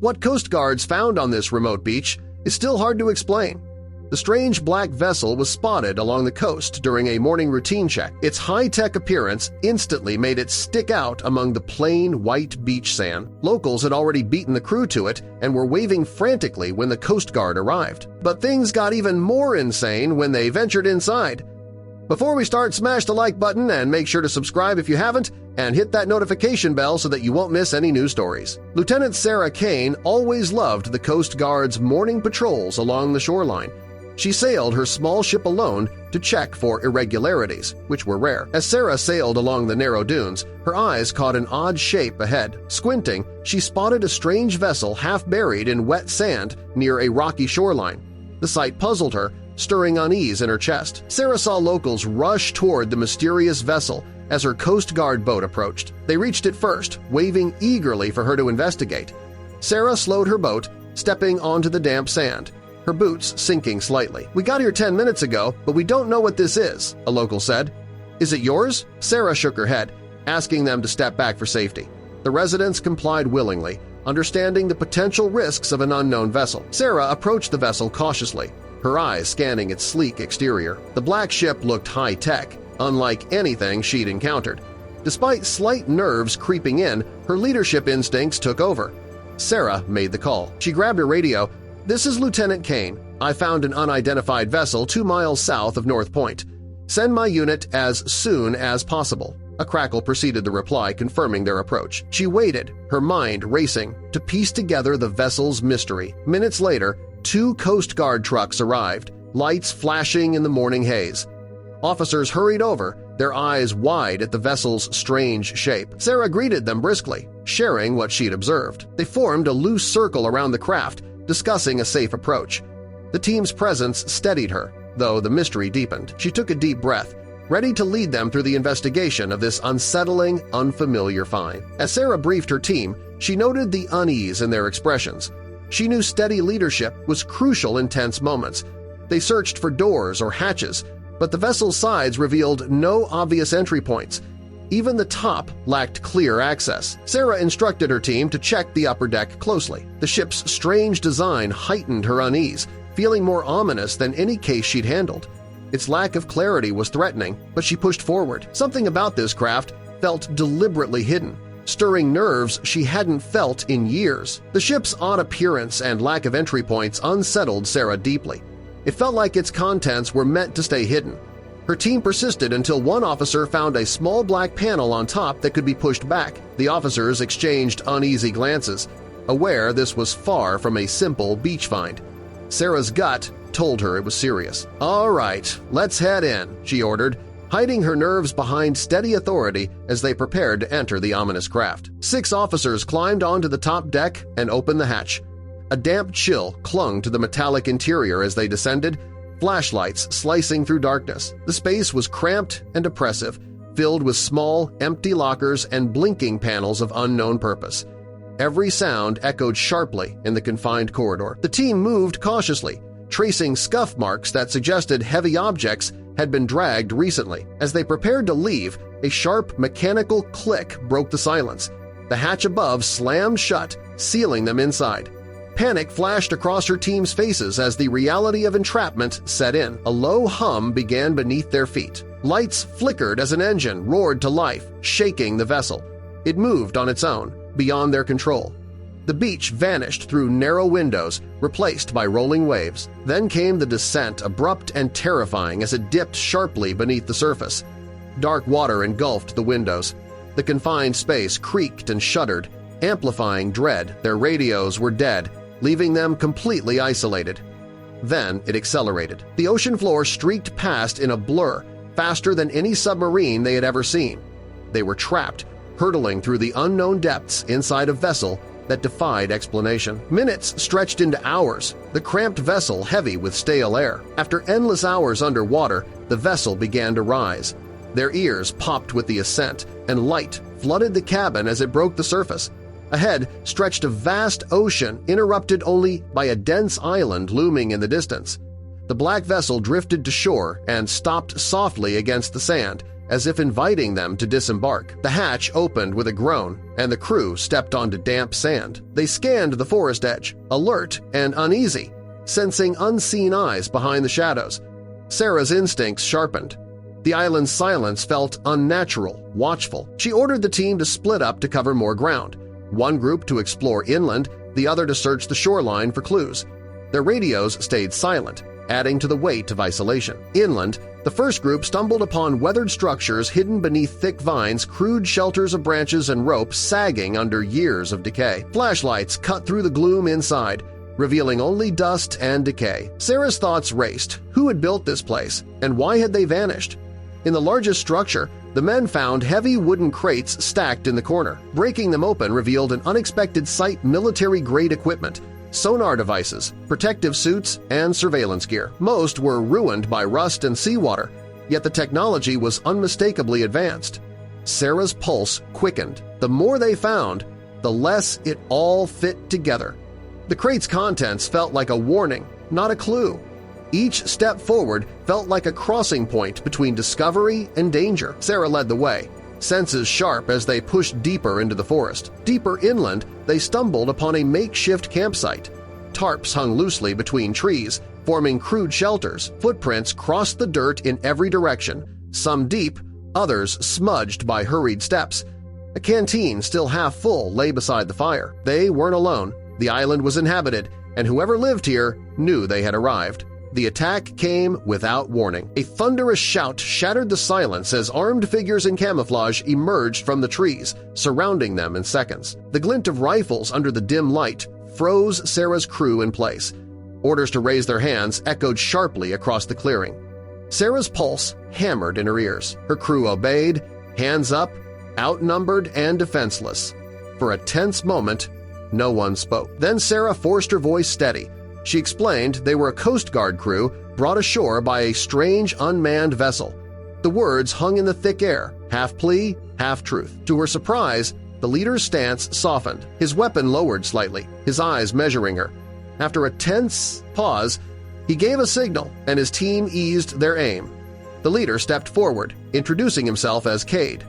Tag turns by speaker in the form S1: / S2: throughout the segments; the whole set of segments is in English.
S1: What Coast Guards found on this remote beach is still hard to explain. The strange black vessel was spotted along the coast during a morning routine check. Its high-tech appearance instantly made it stick out among the plain white beach sand. Locals had already beaten the crew to it and were waving frantically when the Coast Guard arrived. But things got even more insane when they ventured inside. Before we start, smash the like button and make sure to subscribe if you haven't, and hit that notification bell so that you won't miss any news stories. Lieutenant Sarah Kane always loved the Coast Guard's morning patrols along the shoreline. She sailed her small ship alone to check for irregularities, which were rare. As Sarah sailed along the narrow dunes, her eyes caught an odd shape ahead. Squinting, she spotted a strange vessel half buried in wet sand near a rocky shoreline. The sight puzzled her, stirring unease in her chest. Sarah saw locals rush toward the mysterious vessel as her Coast Guard boat approached. They reached it first, waving eagerly for her to investigate. Sarah slowed her boat, stepping onto the damp sand, her boots sinking slightly. "We got here 10 minutes ago, but we don't know what this is," a local said. "Is it yours?" Sarah shook her head, asking them to step back for safety. The residents complied willingly, understanding the potential risks of an unknown vessel. Sarah approached the vessel cautiously, her eyes scanning its sleek exterior. The black ship looked high-tech, unlike anything she'd encountered. Despite slight nerves creeping in, her leadership instincts took over. Sarah made the call. She grabbed her radio. "This is Lieutenant Kane. I found an unidentified vessel 2 miles south of North Point. Send my unit as soon as possible." A crackle preceded the reply, confirming their approach. She waited, her mind racing, to piece together the vessel's mystery. Minutes later, 2 Coast Guard trucks arrived, lights flashing in the morning haze. Officers hurried over, their eyes wide at the vessel's strange shape. Sarah greeted them briskly, sharing what she'd observed. They formed a loose circle around the craft, discussing a safe approach. The team's presence steadied her, though the mystery deepened. She took a deep breath, ready to lead them through the investigation of this unsettling, unfamiliar find. As Sarah briefed her team, she noted the unease in their expressions. She knew steady leadership was crucial in tense moments. They searched for doors or hatches, but the vessel's sides revealed no obvious entry points. Even the top lacked clear access. Sarah instructed her team to check the upper deck closely. The ship's strange design heightened her unease, feeling more ominous than any case she'd handled. Its lack of clarity was threatening, but she pushed forward. Something about this craft felt deliberately hidden, stirring nerves she hadn't felt in years. The ship's odd appearance and lack of entry points unsettled Sarah deeply. It felt like its contents were meant to stay hidden. Her team persisted until one officer found a small black panel on top that could be pushed back. The officers exchanged uneasy glances, aware this was far from a simple beach find. Sarah's gut told her it was serious. "All right, let's head in," she ordered, hiding her nerves behind steady authority as they prepared to enter the ominous craft. 6 officers climbed onto the top deck and opened the hatch. A damp chill clung to the metallic interior as they descended, flashlights slicing through darkness. The space was cramped and oppressive, filled with small, empty lockers and blinking panels of unknown purpose. Every sound echoed sharply in the confined corridor. The team moved cautiously, tracing scuff marks that suggested heavy objects had been dragged recently. As they prepared to leave, a sharp mechanical click broke the silence. The hatch above slammed shut, sealing them inside. Panic flashed across her team's faces as the reality of entrapment set in. A low hum began beneath their feet. Lights flickered as an engine roared to life, shaking the vessel. It moved on its own, beyond their control. The beach vanished through narrow windows, replaced by rolling waves. Then came the descent, abrupt and terrifying as it dipped sharply beneath the surface. Dark water engulfed the windows. The confined space creaked and shuddered, amplifying dread. Their radios were dead, leaving them completely isolated. Then it accelerated. The ocean floor streaked past in a blur, faster than any submarine they had ever seen. They were trapped, hurtling through the unknown depths inside a vessel that defied explanation. Minutes stretched into hours, the cramped vessel heavy with stale air. After endless hours underwater, the vessel began to rise. Their ears popped with the ascent, and light flooded the cabin as it broke the surface. Ahead stretched a vast ocean interrupted only by a dense island looming in the distance. The black vessel drifted to shore and stopped softly against the sand as if inviting them to disembark. The hatch opened with a groan, and the crew stepped onto damp sand. They scanned the forest edge, alert and uneasy, sensing unseen eyes behind the shadows. Sarah's instincts sharpened. The island's silence felt unnatural, watchful. She ordered the team to split up to cover more ground, one group to explore inland, the other to search the shoreline for clues. Their radios stayed silent, adding to the weight of isolation. Inland, the first group stumbled upon weathered structures hidden beneath thick vines, crude shelters of branches and rope sagging under years of decay. Flashlights cut through the gloom inside, revealing only dust and decay. Sarah's thoughts raced. Who had built this place, and why had they vanished? In the largest structure, the men found heavy wooden crates stacked in the corner. Breaking them open revealed an unexpected sight: military-grade equipment, sonar devices, protective suits, and surveillance gear. Most were ruined by rust and seawater, yet the technology was unmistakably advanced. Sarah's pulse quickened. The more they found, the less it all fit together. The crate's contents felt like a warning, not a clue. Each step forward felt like a crossing point between discovery and danger. Sarah led the way, senses sharp as they pushed deeper into the forest. Deeper inland, they stumbled upon a makeshift campsite. Tarps hung loosely between trees, forming crude shelters. Footprints crossed the dirt in every direction, some deep, others smudged by hurried steps. A canteen still half full lay beside the fire. They weren't alone. The island was inhabited, and whoever lived here knew they had arrived. The attack came without warning. A thunderous shout shattered the silence as armed figures in camouflage emerged from the trees, surrounding them in seconds. The glint of rifles under the dim light froze Sarah's crew in place. Orders to raise their hands echoed sharply across the clearing. Sarah's pulse hammered in her ears. Her crew obeyed, hands up, outnumbered and defenseless. For a tense moment, no one spoke. Then Sarah forced her voice steady. She explained they were a Coast Guard crew brought ashore by a strange unmanned vessel. The words hung in the thick air, half plea, half truth. To her surprise, the leader's stance softened, his weapon lowered slightly, his eyes measuring her. After a tense pause, he gave a signal and his team eased their aim. The leader stepped forward, introducing himself as Cade.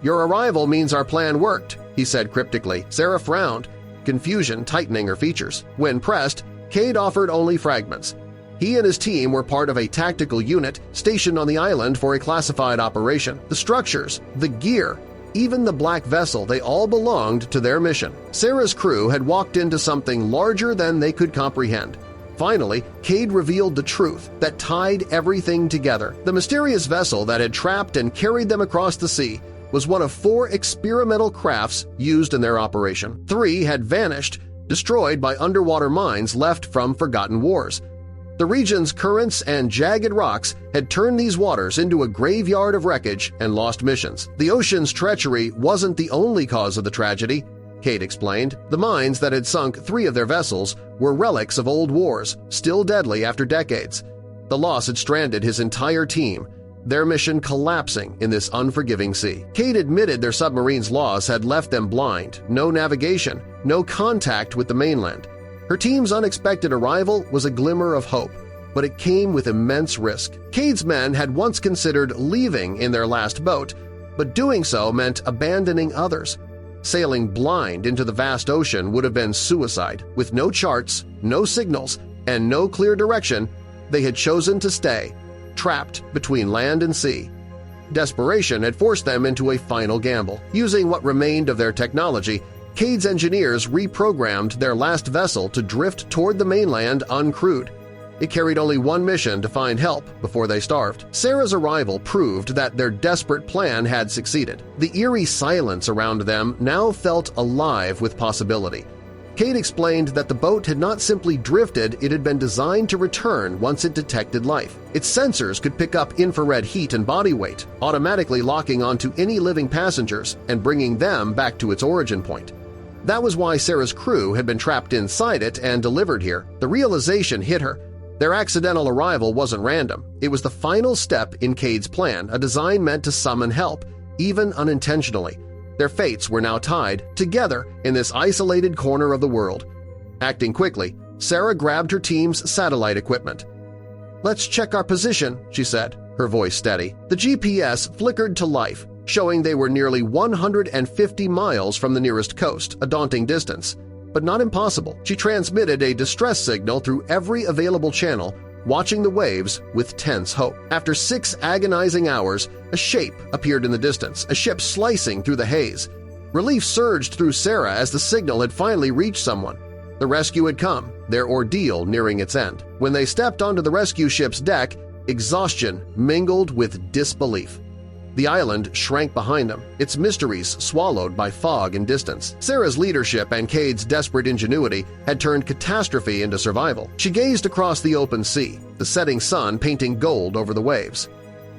S1: "Your arrival means our plan worked," he said cryptically. Sarah frowned, confusion tightening her features. When pressed, Cade offered only fragments. He and his team were part of a tactical unit stationed on the island for a classified operation. The structures, the gear, even the black vessel, they all belonged to their mission. Sarah's crew had walked into something larger than they could comprehend. Finally, Cade revealed the truth that tied everything together. The mysterious vessel that had trapped and carried them across the sea was one of 4 experimental crafts used in their operation. 3 had vanished, destroyed by underwater mines left from forgotten wars. The region's currents and jagged rocks had turned these waters into a graveyard of wreckage and lost missions. The ocean's treachery wasn't the only cause of the tragedy, Cade explained. The mines that had sunk 3 of their vessels were relics of old wars, still deadly after decades. The loss had stranded his entire team, their mission collapsing in this unforgiving sea. Cade admitted their submarine's loss had left them blind, no navigation, no contact with the mainland. Her team's unexpected arrival was a glimmer of hope, but it came with immense risk. Cade's men had once considered leaving in their last boat, but doing so meant abandoning others. Sailing blind into the vast ocean would have been suicide. With no charts, no signals, and no clear direction, they had chosen to stay, trapped between land and sea. Desperation had forced them into a final gamble. Using what remained of their technology, Cade's engineers reprogrammed their last vessel to drift toward the mainland uncrewed. It carried only one mission: to find help before they starved. Sarah's arrival proved that their desperate plan had succeeded. The eerie silence around them now felt alive with possibility. Cade explained that the boat had not simply drifted, it had been designed to return once it detected life. Its sensors could pick up infrared heat and body weight, automatically locking onto any living passengers and bringing them back to its origin point. That was why Sarah's crew had been trapped inside it and delivered here. The realization hit her. Their accidental arrival wasn't random. It was the final step in Cade's plan, a design meant to summon help, even unintentionally. Their fates were now tied, together in this isolated corner of the world. Acting quickly, Sarah grabbed her team's satellite equipment. "Let's check our position," she said, her voice steady. The GPS flickered to life, showing they were nearly 150 miles from the nearest coast, a daunting distance. But not impossible. She transmitted a distress signal through every available channel, watching the waves with tense hope. After 6 agonizing hours, a shape appeared in the distance, a ship slicing through the haze. Relief surged through Sarah as the signal had finally reached someone. The rescue had come, their ordeal nearing its end. When they stepped onto the rescue ship's deck, exhaustion mingled with disbelief. The island shrank behind them, its mysteries swallowed by fog and distance. Sarah's leadership and Cade's desperate ingenuity had turned catastrophe into survival. She gazed across the open sea, the setting sun painting gold over the waves.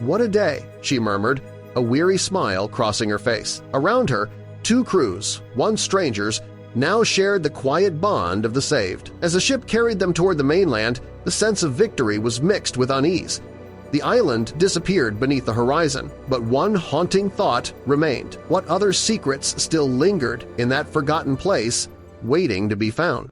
S1: "What a day," she murmured, a weary smile crossing her face. Around her, 2 crews, 1 strangers, now shared the quiet bond of the saved. As the ship carried them toward the mainland, the sense of victory was mixed with unease. The island disappeared beneath the horizon, but one haunting thought remained. What other secrets still lingered in that forgotten place, waiting to be found?